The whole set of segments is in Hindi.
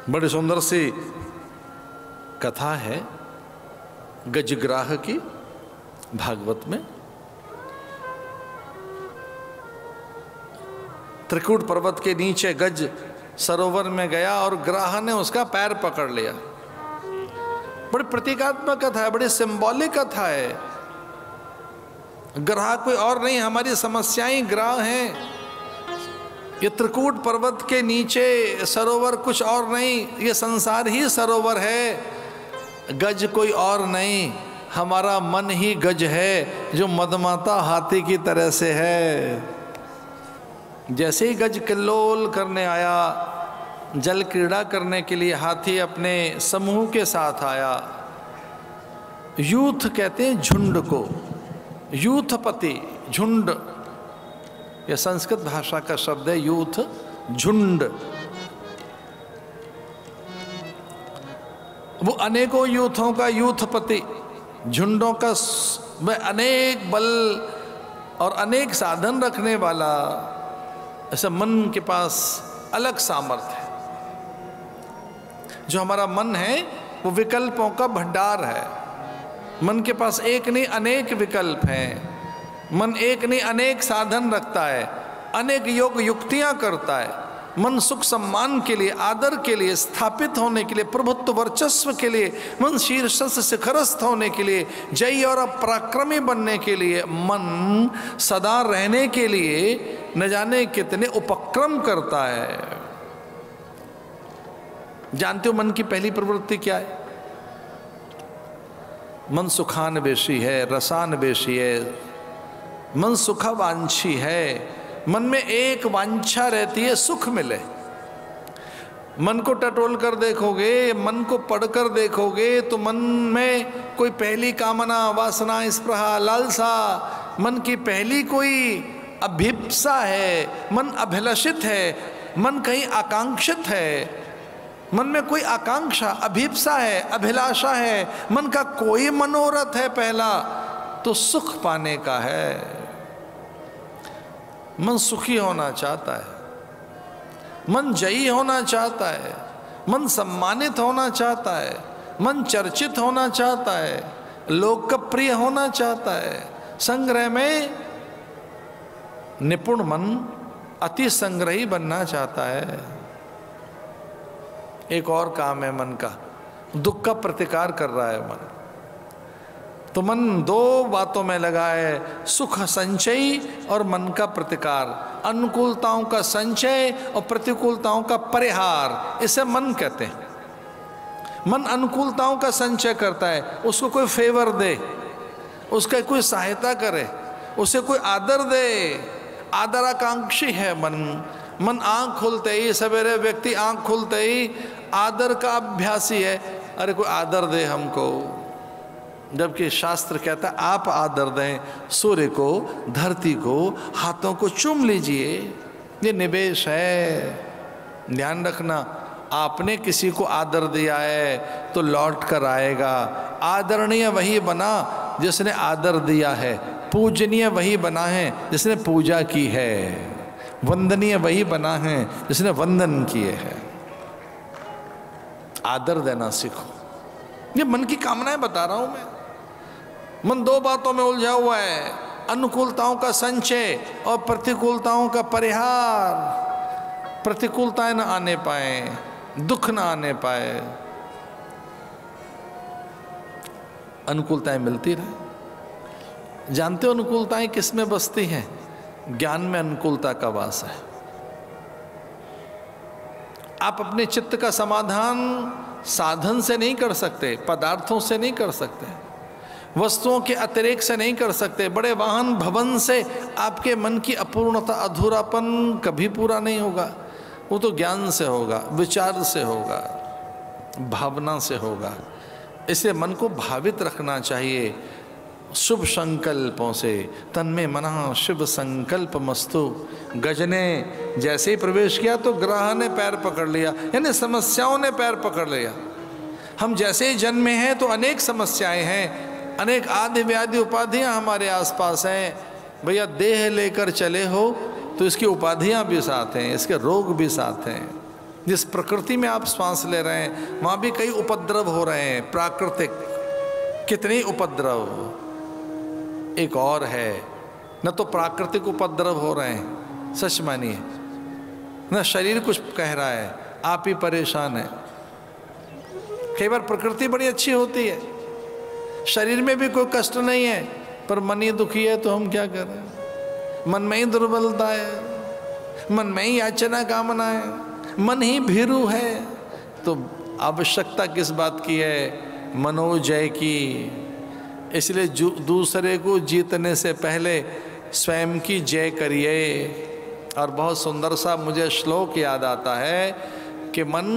बड़ी सुंदर सी कथा है गजग्राह की भागवत में। त्रिकूट पर्वत के नीचे गज सरोवर में गया और ग्राह ने उसका पैर पकड़ लिया। बड़ी प्रतीकात्मक कथा है, बड़ी सिंबॉलिक कथा है। ग्राह कोई और नहीं, हमारी समस्याएं ग्राह हैं। ये त्रिकूट पर्वत के नीचे सरोवर कुछ और नहीं, ये संसार ही सरोवर है। गज कोई और नहीं, हमारा मन ही गज है जो मदमाता हाथी की तरह से है। जैसे ही गज किल्लोल करने आया, जल क्रीड़ा करने के लिए हाथी अपने समूह के साथ आया। यूथ कहते हैं झुंड को, यूथपति, झुंड, यह संस्कृत भाषा का शब्द है यूथ, झुंड। वो अनेकों यूथों का यूथपति, झुंडों का वह अनेक बल और अनेक साधन रखने वाला। ऐसा मन के पास अलग सामर्थ्य है। जो हमारा मन है वो विकल्पों का भंडार है। मन के पास एक नहीं अनेक विकल्प हैं। मन एक नहीं अनेक साधन रखता है, अनेक योग युक्तियां करता है। मन सुख सम्मान के लिए, आदर के लिए, स्थापित होने के लिए, प्रभुत्व वर्चस्व के लिए, मन शीर्षस्थ शिखरस्थ होने के लिए, जयी और पराक्रमी बनने के लिए, मन सदा रहने के लिए न जाने कितने उपक्रम करता है। जानते हो मन की पहली प्रवृत्ति क्या है? मन सुखान्वेषी है, रसान्वेषी है, मन सुखावांछी है। मन में एक वांछा रहती है, सुख मिले। मन को टटोल कर देखोगे, मन को पढ़कर देखोगे तो मन में कोई पहली कामना, वासना, स्पृहा, लालसा, मन की पहली कोई अभिप्सा है, मन अभिलषित है, मन कहीं आकांक्षित है, मन में कोई आकांक्षा, अभिप्सा है, अभिलाषा है, मन का कोई मनोरथ है पहला तो सुख पाने का है। मन सुखी होना चाहता है, मन जयी होना चाहता है, मन सम्मानित होना चाहता है, मन चर्चित होना चाहता है, लोकप्रिय होना चाहता है। संग्रह में निपुण मन अति संग्रही बनना चाहता है। एक और काम है मन का, दुख का प्रतिकार कर रहा है मन। तो मन दो बातों में लगा है, सुख संचयी और मन का प्रतिकार, अनुकूलताओं का संचय और प्रतिकूलताओं का परिहार, इसे मन कहते हैं। मन अनुकूलताओं का संचय करता है, उसको कोई फेवर दे, उसका कोई सहायता करे, उसे कोई आदर दे, आदराकांक्षी है मन। मन आंख खुलते ही, सवेरे व्यक्ति आंख खुलते ही आदर का अभ्यासी है। अरे कोई आदर दे हमको, जबकि शास्त्र कहता है आप आदर दें सूर्य को, धरती को, हाथों को चूम लीजिए। ये निवेश है, ध्यान रखना। आपने किसी को आदर दिया है तो लौट कर आएगा। आदरणीय वही बना जिसने आदर दिया है, पूजनीय वही बना है जिसने पूजा की है, वंदनीय वही बना है जिसने वंदन किए हैं। आदर देना सीखो। ये मन की कामनाएं बता रहा हूं मैं। मन दो बातों में उलझा हुआ है, अनुकूलताओं का संचय और प्रतिकूलताओं का परिहार। प्रतिकूलताएं न आने पाए, दुख न आने पाए, अनुकूलताएं मिलती रहे। जानते हो अनुकूलताएं किस में बसती हैं? ज्ञान में अनुकूलता का वास है। आप अपने चित्त का समाधान साधन से नहीं कर सकते, पदार्थों से नहीं कर सकते, वस्तुओं के अतिरेक से नहीं कर सकते, बड़े वाहन भवन से आपके मन की अपूर्णता, अधूरापन कभी पूरा नहीं होगा। वो तो ज्ञान से होगा, विचार से होगा, भावना से होगा। इसलिए मन को भावित रखना चाहिए शुभ संकल्पों से। तन्मे मना शुभ संकल्प मस्तु। गज ने जैसे ही प्रवेश किया तो ग्रह ने पैर पकड़ लिया, यानी समस्याओं ने पैर पकड़ लिया। हम जैसे ही जन्मे हैं तो अनेक समस्याएं हैं, अनेक आदि व्याधि उपाधियां हमारे आसपास हैं। भैया देह लेकर चले हो तो इसकी उपाधियां भी साथ हैं, इसके रोग भी साथ हैं। जिस प्रकृति में आप श्वास ले रहे हैं वहाँ भी कई उपद्रव हो रहे हैं, प्राकृतिक कितने उपद्रव। एक और है, न तो प्राकृतिक उपद्रव हो रहे हैं, सच मानिए, न शरीर कुछ कह रहा है, आप ही परेशान है। कई बार प्रकृति बड़ी अच्छी होती है, शरीर में भी कोई कष्ट नहीं है, पर मन ही दुखी है, तो हम क्या करें? मन में ही दुर्बलता है, मन में ही याचना कामना है, मन ही भीरू है। तो आवश्यकता किस बात की है? मनोजय की। इसलिए दूसरे को जीतने से पहले स्वयं की जय करिए। और बहुत सुंदर सा मुझे श्लोक याद आता है कि मन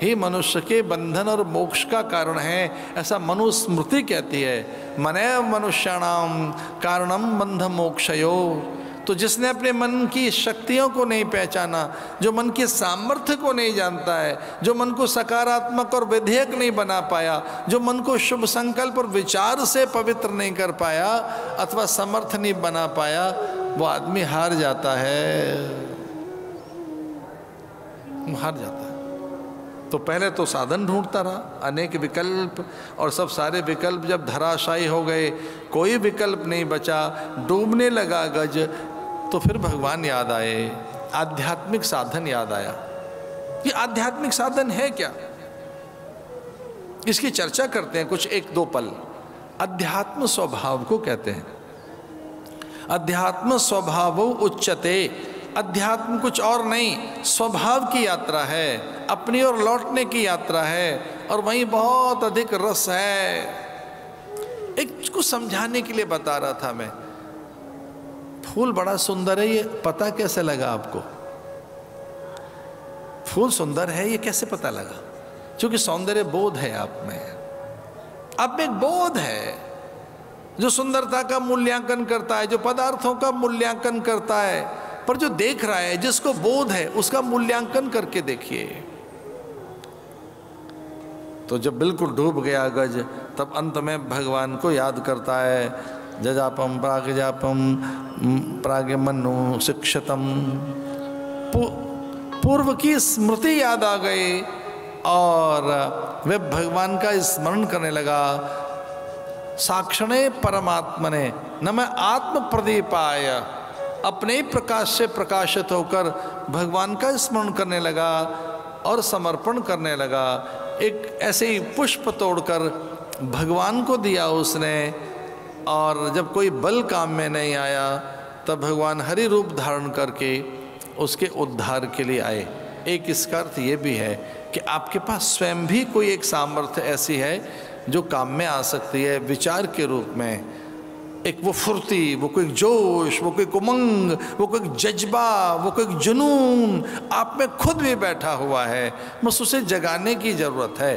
ही मनुष्य के बंधन और मोक्ष का कारण है, ऐसा मनुस्मृति कहती है। मनैव मनुष्याणाम कारणम बंध मोक्षयो। तो जिसने अपने मन की शक्तियों को नहीं पहचाना, जो मन के सामर्थ्य को नहीं जानता है, जो मन को सकारात्मक और विधेयक नहीं बना पाया, जो मन को शुभ संकल्प और विचार से पवित्र नहीं कर पाया अथवा समर्थ नहीं बना पाया, वो आदमी हार जाता है, हार जाता है। तो पहले तो साधन ढूंढता रहा, अनेक विकल्प, और सब सारे विकल्प जब धराशायी हो गए, कोई विकल्प नहीं बचा, डूबने लगा गज, तो फिर भगवान याद आए, आध्यात्मिक साधन याद आया। ये आध्यात्मिक साधन है क्या? इसकी चर्चा करते हैं कुछ एक दो पल। अध्यात्म स्वभाव को कहते हैं, अध्यात्म स्वभाव उच्चते। अध्यात्म कुछ और नहीं, स्वभाव की यात्रा है, अपनी ओर लौटने की यात्रा है, और वहीं बहुत अधिक रस है। एक कुछ समझाने के लिए बता रहा था मैं, फूल बड़ा सुंदर है, ये पता कैसे लगा आपको? फूल सुंदर है ये कैसे पता लगा? क्योंकि सौंदर्य बोध है आप में एक बोध है जो सुंदरता का मूल्यांकन करता है, जो पदार्थों का मूल्यांकन करता है। पर जो देख रहा है, जिसको बोध है, उसका मूल्यांकन करके देखिए। तो जब बिल्कुल डूब गया गज, तब अंत में भगवान को याद करता है। जजापम प्रागजापम प्रागमनु शिक्षतम। पूर्व की स्मृति याद आ गई और वे भगवान का स्मरण करने लगा। साक्षणे परमात्मने न मैं आत्म प्रदीपाय, अपने प्रकाश से प्रकाशित होकर भगवान का स्मरण करने लगा और समर्पण करने लगा। एक ऐसे ही पुष्प तोड़कर भगवान को दिया उसने, और जब कोई बल काम में नहीं आया तब भगवान हरि रूप धारण करके उसके उद्धार के लिए आए। एक इसका अर्थ ये भी है कि आपके पास स्वयं भी कोई एक सामर्थ्य ऐसी है जो काम में आ सकती है विचार के रूप में। एक वो फुर्ती, वो कोई जोश, वो कोई उमंग, वो कोई जज्बा, वो कोई जुनून आप में खुद भी बैठा हुआ है, बस उसे जगाने की ज़रूरत है।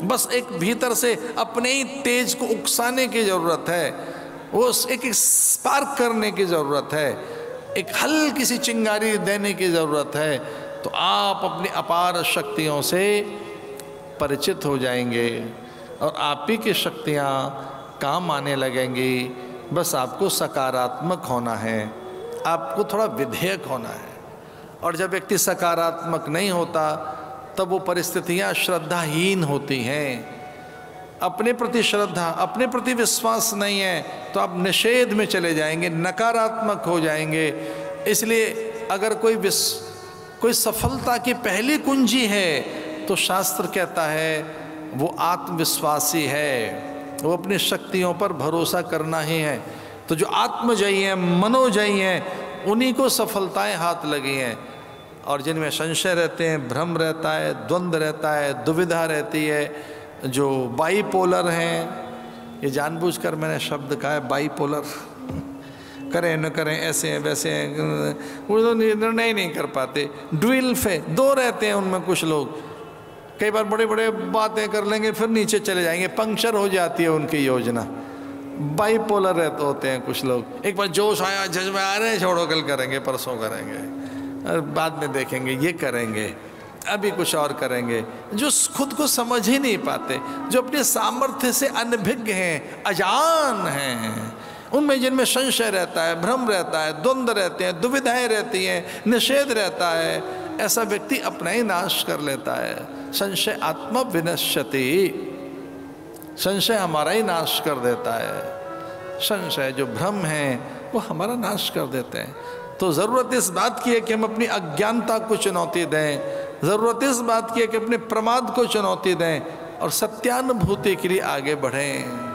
बस एक भीतर से अपने ही तेज को उकसाने की ज़रूरत है, वो एक स्पार्क करने की ज़रूरत है, एक हल्की सी चिंगारी देने की ज़रूरत है। तो आप अपनी अपार शक्तियों से परिचित हो जाएंगे और आप ही की शक्तियाँ काम आने लगेंगी। बस आपको सकारात्मक होना है, आपको थोड़ा विधेयक होना है। और जब व्यक्ति सकारात्मक नहीं होता तब वो परिस्थितियाँ श्रद्धाहीन होती हैं। अपने प्रति श्रद्धा, अपने प्रति विश्वास नहीं है तो आप निषेध में चले जाएंगे, नकारात्मक हो जाएंगे। इसलिए अगर कोई सफलता की पहली कुंजी है तो शास्त्र कहता है वो आत्मविश्वासी है, वो अपनी शक्तियों पर भरोसा करना ही है। तो जो आत्मजयी हैं, मनोजयी हैं, उन्हीं को सफलताएं हाथ लगी हैं। और जिनमें संशय रहते हैं, भ्रम रहता है, द्वंद्व रहता है, दुविधा रहती है, जो बाईपोलर हैं, ये जानबूझकर मैंने शब्द कहा है बाईपोलर, करें न करें, ऐसे हैं वैसे हैं, वो तो निर्णय नहीं कर पाते, ड्विल्फ है, दो रहते हैं उनमें कुछ लोग। कई बार बड़े बड़े बातें कर लेंगे फिर नीचे चले जाएंगे, पंक्चर हो जाती है उनकी योजना। बाईपोलर रहते होते हैं कुछ लोग। एक बार जोश आया, जज्बा आ रहे हैं, छोड़ो कल करेंगे, परसों करेंगे, बाद में देखेंगे, ये करेंगे, अभी कुछ और करेंगे। जो खुद को समझ ही नहीं पाते, जो अपने सामर्थ्य से अनभिज्ञ हैं, अजान हैं, उनमें जिनमें संशय रहता है, भ्रम रहता है, द्वंद्व रहते हैं, दुविधाएं रहती हैं, निषेध रहता है, ऐसा व्यक्ति अपना ही नाश कर लेता है। संशय आत्मा विनश्यति, संशय हमारा ही नाश कर देता है। संशय जो भ्रम है वो हमारा नाश कर देते हैं। तो ज़रूरत इस बात की है कि हम अपनी अज्ञानता को चुनौती दें, ज़रूरत इस बात की है कि अपने प्रमाद को चुनौती दें और सत्यानुभूति के लिए आगे बढ़ें।